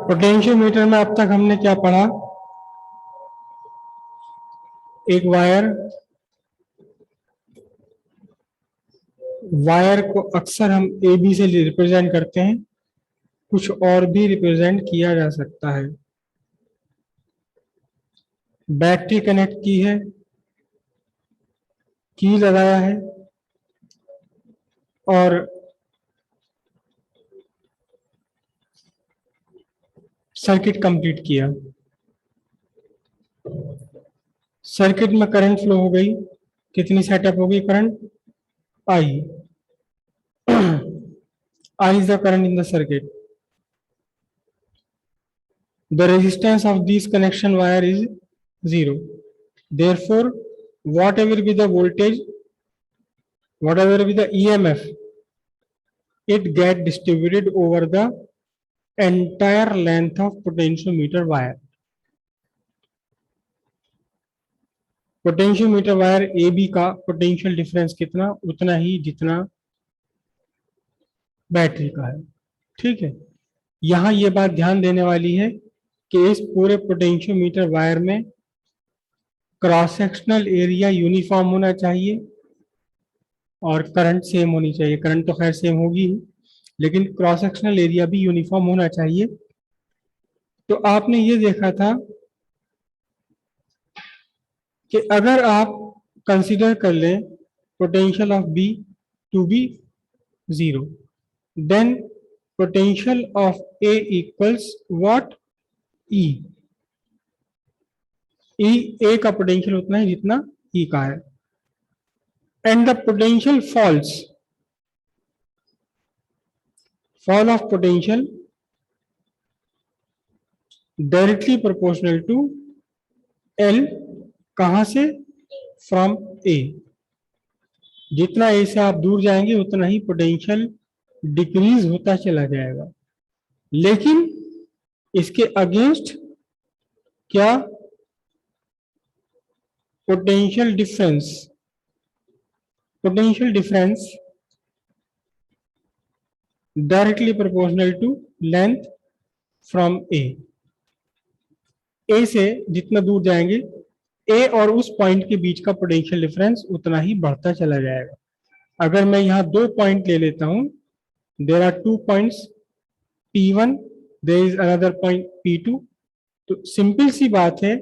Potentiometer में अब तक हमने क्या पढ़ा? एक वायर को अक्सर हम ए बी से रिप्रेजेंट करते हैं, कुछ और भी रिप्रेजेंट किया जा सकता है। बैटरी कनेक्ट की है, की लगाया है और सर्किट कंप्लीट किया। सर्किट में करंट फ्लो हो गई, कितनी सेटअप हो गई current? I. I is the current in the circuit. The resistance of this connection wire is 0. Therefore, whatever be the voltage, whatever be the EMF, it get distributed over the entire length of potentiometer wire. Potentiometer wire A B का potential difference कितना? उतना ही जितना battery का है। ठीक है, यहां ये बात ध्यान देने वाली है कि इस पूरे पोटेंशियोमीटर वायर में क्रॉस सेक्शनल एरिया यूनिफॉर्म होना चाहिए और करंट सेम होनी चाहिए। करंट तो खैर सेम होगी ही, लेकिन क्रॉस सेक्शनल एरिया भी यूनिफॉर्म होना चाहिए। तो आपने ये देखा था कि अगर आप कंसीडर कर लें potential of B to be 0, then potential of A equals what? E. A का पोटेंशियल उतना है जितना ई का है, and the potential fall of potential directly proportional to L। कहां से? From A. जितना ए से आप दूर जाएंगे उतना ही पोटेंशियल डिक्रीज होता चला जाएगा। लेकिन इसके अगेंस्ट क्या? Potential difference directly proportional to length from A से जितना दूर जाएंगे ए और उस पॉइंट के बीच का पोटेंशियल डिफरेंस उतना ही बढ़ता चला जाएगा। अगर मैं यहां 2 पॉइंट ले लेता हूं, there are 2 points P1, there is another point P2, तो सिंपल सी बात है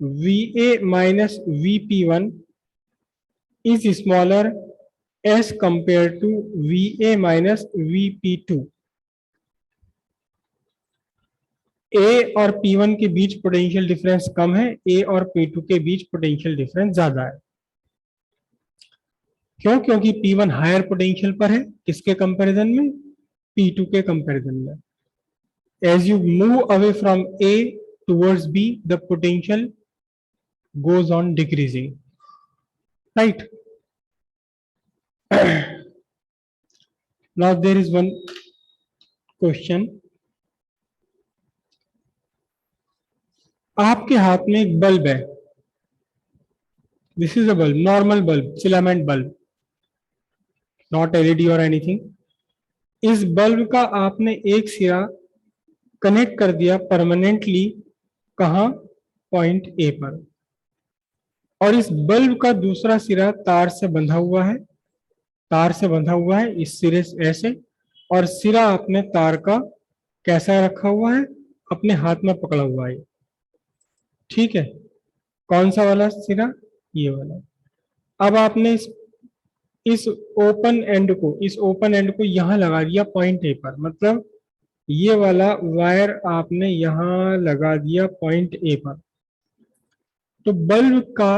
VA minus VP1 is smaller as compare to VA minus VP2। A और P1 के बीच पोटेंशियल डिफरेंस कम है, ए और P2 के बीच पोटेंशियल डिफरेंस ज्यादा है। क्यों? क्योंकि P1 हायर पोटेंशियल पर है, किसके कंपैरिजन में? P2 के कंपैरिजन में। As you move away from A towards B, the potential goes on decreasing, right? Now there is one question. आपके हाथ में एक बल्ब है, this is a bulb, normal bulb, filament bulb, not LED और anything. इस bulb का आपने एक सिरा कनेक्ट कर दिया परमानेंटली, कहां? पॉइंट ए पर, और इस बल्ब का दूसरा सिरा तार से बंधा हुआ है, इस सिरे से ऐसे, और सिरा आपने तार का कैसा रखा हुआ है? अपने हाथ में पकड़ा हुआ है। ठीक है, कौन सा वाला सिरा? ये वाला। अब आपने इस ओपन एंड को यहां लगा दिया पॉइंट ए पर, मतलब ये वाला वायर आपने यहां लगा दिया पॉइंट ए पर। तो बल्ब का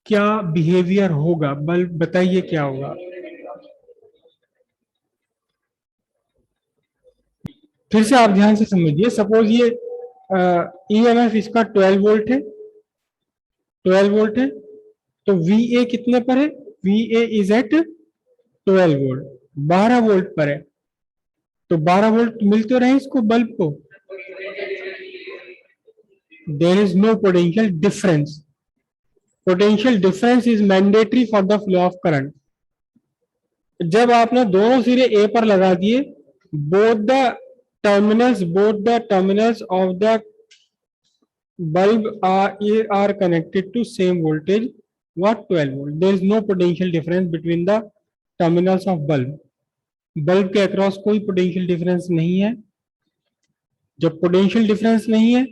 क्या बिहेवियर होगा? बल्ब बताइए क्या होगा? फिर से आप ध्यान से समझिए। सपोज ये ईएमएफ इसका 12 वोल्ट है, 12 वोल्ट है, तो VA कितने पर है? VA is at 12 volt, 12 volt पर है। तो 12 वोल्ट मिल तो रहे इसको बल्ब को, there is no potential difference. Potential difference is mandatory for the flow of current. जब आपने दोनों सिरे ए पर लगा दिए, both the terminals, both the terminals of the bulb are connected to same voltage. What? 12 volt. There is no potential difference between the terminals of bulb. Bulb के across कोई potential difference नहीं है. जब potential difference नहीं है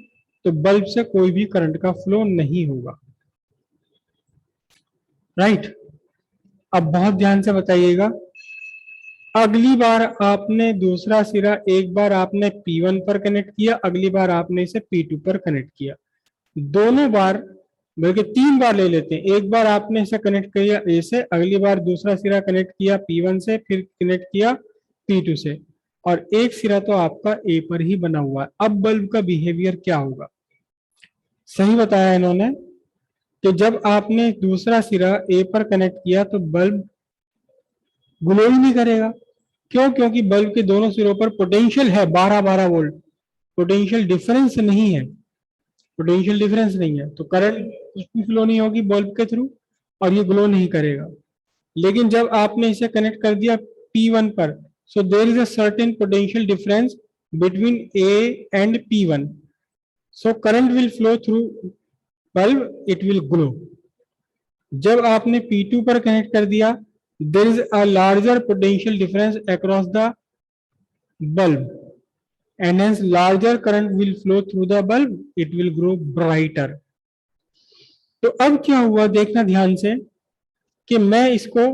तो bulb से कोई भी करंट का फ्लो नहीं होगा. राइट. अब बहुत ध्यान से बताइएगा. अगली बार आपने दूसरा सिरा, एक बार आपने P1 पर कनेक्ट किया, अगली बार आपने इसे P2 पर कनेक्ट किया. दोनों बार, बल्कि 3 बार ले लेते हैं. एक बार आपने इसे कनेक्ट किया A से, अगली बार दूसरा सिरा कनेक्ट किया P1 से, फिर कनेक्ट किया P2 से, और एक सिरा तो आपका A पर ही बना हुआ है. अब बल्ब का बिहेवियर क्या होगा? सही बताया इन्होंने कि जब आपने दूसरा सिरा A पर कनेक्ट किया तो बल्ब ग्लो ही नहीं करेगा. क्यों? क्योंकि बल्ब के दोनों सिरों पर पोटेंशियल है 12-12 वोल्ट. पोटेंशियल डिफरेंस नहीं है. पोटेंशियल डिफरेंस नहीं है तो करंट उसकी फ्लो नहीं होगी बल्ब के थ्रू और ये ग्लो नहीं करेगा. लेकिन जब आपने इसे कनेक्ट कर दिया P1 पर, so there is a certain potential difference between A and P1, so current will flow through bulb, it will glow. जब आपने P2 पर कनेक्ट कर दिया, there is a larger potential difference across the bulb and hence larger current will flow through the bulb, it will grow brighter. तो अब क्या हुआ देखना ध्यान से कि मैं इसको,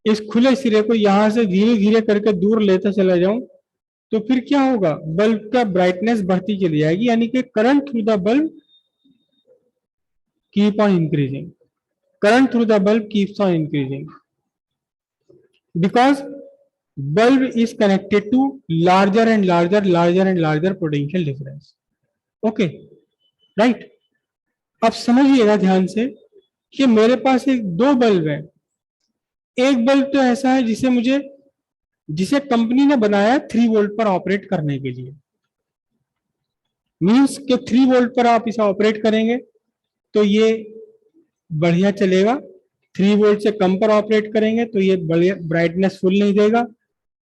इस खुले सिरे को यहां से धीरे धीरे करके दूर लेता चला जाऊं तो फिर क्या होगा? बल्ब का ब्राइटनेस बढ़ती चली जाएगी, यानी कि current through the bulb keep on increasing. Current through the bulb keeps on increasing because bulb is connected to larger and larger potential difference. Okay, right. अब समझिएगा ध्यान से कि मेरे पास एक दो बल्ब है. एक बल्ब तो ऐसा है जिसे कंपनी ने बनाया 3 वोल्ट पर ऑपरेट करने के लिए. मींस के 3 वोल्ट पर आप इसे ऑपरेट करेंगे तो ये बढ़िया चलेगा. 3 वोल्ट से कम पर ऑपरेट करेंगे तो ये ब्राइटनेस फुल नहीं देगा,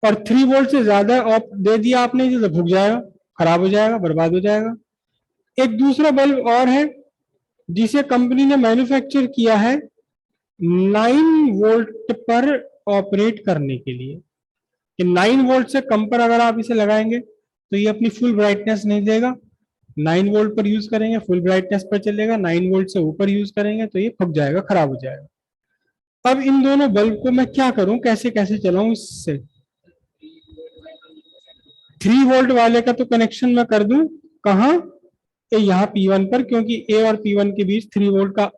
और 3 वोल्ट से ज्यादा ऑफ दे दिया आपने तो भुग जाएगा, खराब हो जाएगा, बर्बाद हो जाएगा. एक दूसरा बल्ब और है जिसे कंपनी ने मैन्युफैक्चर किया है 9 वोल्ट पर ऑपरेट करने के लिए. कि 9 वोल्ट से कम पर अगर आप इसे लगाएंगे तो ये अपनी फुल ब्राइटनेस नहीं देगा. 9 वोल्ट पर यूज करेंगे फुल ब्राइटनेस पर चलेगा, 9 वोल्ट से ऊपर यूज करेंगे तो ये फक जाएगा, खराब हो जाएगा. अब इन दोनों बल्ब को मैं क्या करूं, कैसे कैसे चलाऊं इससे? 3 वोल्ट वाले का तो कनेक्शन मैं कर दूं कहां? यहाँ P1 पर, क्योंकि A और P1 के बीच 3 वोल्ट का,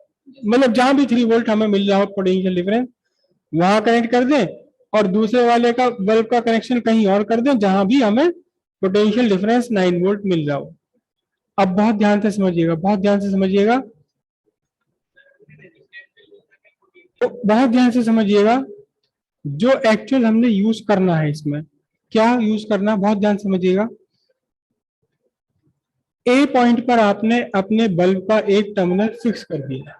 मतलब जहां भी 3 वोल्ट हमें मिल रहा हो पोटेंशियल डिफरेंस वहां कनेक्ट कर दें, और दूसरे वाले का बल्ब का कनेक्शन कहीं और कर दें जहां भी हमें पोटेंशियल डिफरेंस 9 वोल्ट मिल रहा हो. अब बहुत ध्यान से समझिएगा, बहुत ध्यान से समझिएगा, तो बहुत ध्यान से समझिएगा. जो एक्चुअल हमने यूज करना है इसमें, क्या यूज करना है, बहुत ध्यान समझिएगा. ए पॉइंट पर आपने अपने बल्ब का एक टर्मिनल फिक्स कर दिया,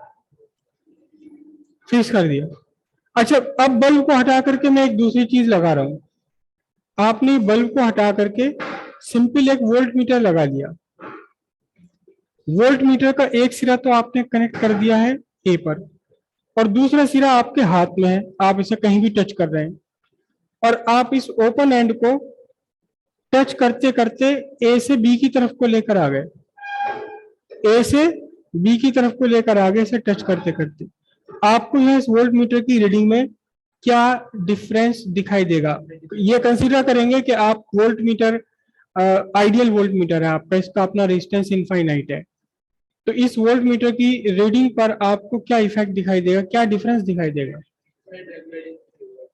फिक्स कर दिया. अच्छा, अब बल्ब को हटा करके मैं एक दूसरी चीज लगा रहा हूं. आपने बल्ब को हटा करके सिंपल एक वोल्ट मीटर लगा दिया. वोल्ट मीटर का एक सिरा तो आपने कनेक्ट कर दिया है ए पर, और दूसरा सिरा आपके हाथ में है, आप इसे कहीं भी टच कर रहे हैं, और आप इस ओपन एंड को टच करते करते ए से बी की तरफ को लेकर आ गए. ए से बी की तरफ को लेकर आ गए इसे टच करते करते. आपको यह इस वोल्ट मीटर की रीडिंग में क्या डिफरेंस दिखाई देगा? ये कंसीडर करेंगे कि आप volt meter ideal volt meter है आपका, इसका अपना रेजिस्टेंस इनफाइनाइट है. तो इस वोल्ट मीटर की रीडिंग पर आपको क्या इफेक्ट दिखाई देगा, क्या डिफरेंस दिखाई देगा?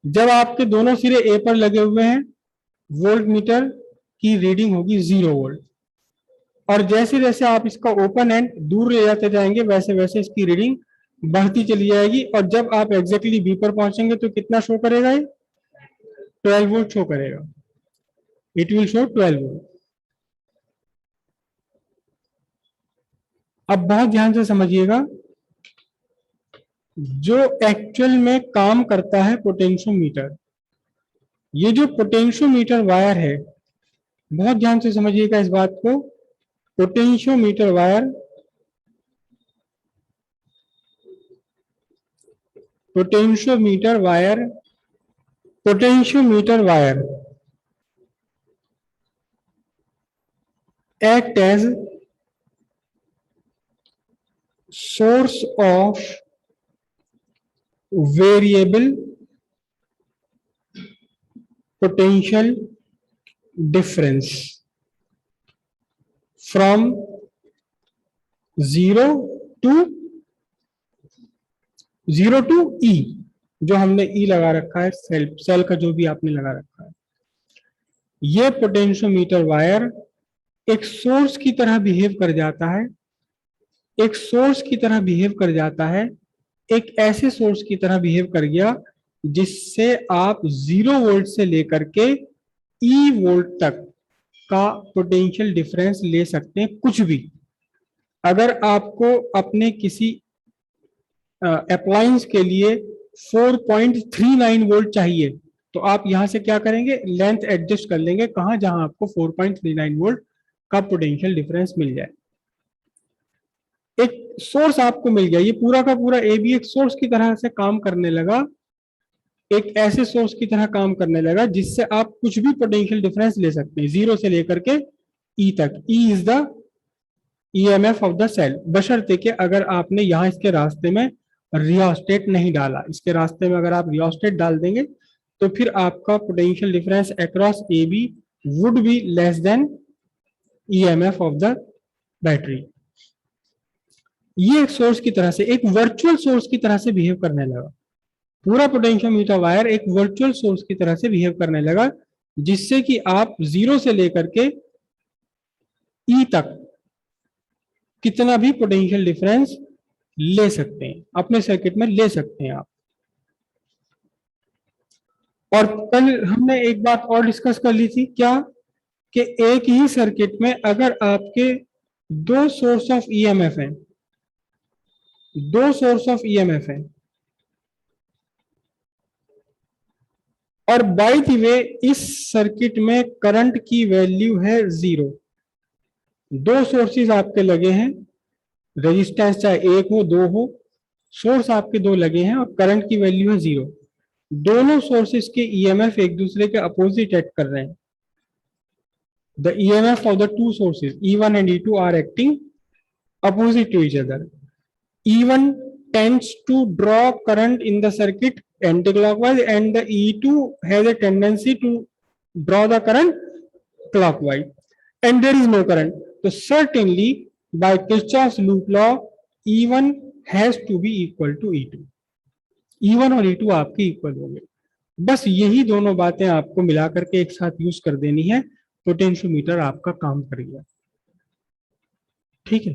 जब आपके दोनों सिरे ए पर लगे हुए हैं वोल्ट मीटर की रीडिंग होगी 0 वोल्ट, और जैसे जैसे आप इसका ओपन एंड दूर ले जाते जाएंगे वैसे वैसे इसकी रीडिंग बढ़ती चली जाएगी, और जब आप एग्जैक्टली बी पर पहुंचेंगे तो कितना शो करेगा? ये 12 वोल्ट शो करेगा. It will show 12 volt. अब बहुत ध्यान से समझिएगा, जो एक्चुअल में काम करता है पोटेंशियोमीटर, ये जो पोटेंशियोमीटर वायर है बहुत ध्यान से समझिएगा इस बात को। Potentiometer wire, potentiometer wire, potentiometer wire act as source of variable potential difference from 0 to E, जो हमने E लगा रखा है, सेल का जो भी आपने लगा रखा है। ये पोटेंशियोमीटर वायर एक सोर्स की तरह बिहेव कर जाता है, एक सोर्स की तरह बिहेव कर जाता है, एक ऐसे सोर्स की तरह बिहेव कर गया जिससे आप 0 वोल्ट से लेकर के E वोल्ट तक का पोटेंशियल डिफरेंस ले सकते हैं, कुछ भी। अगर आपको अपने किसी अप्लायंस के लिए 4.39 वोल्ट चाहिए तो आप यहां से क्या करेंगे, लेंथ एडजस्ट कर लेंगे कहां, जहां आपको 4.39 वोल्ट का पोटेंशियल डिफरेंस मिल जाए। एक सोर्स आपको मिल गया, ये पूरा का पूरा ए बी एक सोर्स की तरह से काम करने लगा, एक ऐसे सोर्स की तरह काम करने लगा जिससे आप कुछ भी पोटेंशियल डिफरेंस ले सकते हैं, 0 से लेकर के ई तक। E is the EMF of the cell, बशर्ते कि अगर आपने यहां इसके रास्ते में रियोस्टेट नहीं डाला। इसके रास्ते में अगर आप रियोस्टेट डाल देंगे तो फिर आपका potential difference across A B would be less than EMF of the battery. ये एक सोर्स की तरह से, एक वर्चुअल सोर्स की तरह से बिहेव करने लगा। पूरा पोटेंशियोमीटर वायर एक वर्चुअल सोर्स की तरह से बिहेव करने लगा, जिससे कि आप 0 से लेकर के ई तक कितना भी पोटेंशियल डिफरेंस ले सकते हैं, अपने सर्किट में ले सकते हैं आप। और कल हमने एक बात और डिस्कस कर ली थी, क्या कि एक ही सर्किट में अगर आपके दो सोर्स ऑफ ईएमएफ हैं, दो सोर्स ऑफ ईएमएफ हैं, और बाय द वे इस सर्किट में करंट की वैल्यू है 0। दो सोर्सेज आपके लगे हैं, रेजिस्टेंस चाहे एक हो दो हो, सोर्स आपके दो लगे हैं और करंट की वैल्यू है 0। दोनों सोर्सेज के ईएमएफ एक दूसरे के अपोजिट एक्ट कर रहे हैं। The EMF of the two sources E1 and E2 are acting opposite to each other. E1 tends to draw current in the circuit anti-clockwise and the E2 has a tendency to draw the current clockwise, and there is no current. So certainly by Kirchhoff's loop law E1 has to be equal to E2. E1 और E2 आपके equal होंगे। बस यही दोनों बातें आपको मिलाकर के एक साथ यूज कर देनी है, पोटेंशियोमीटर आपका काम कर गया। ठीक है।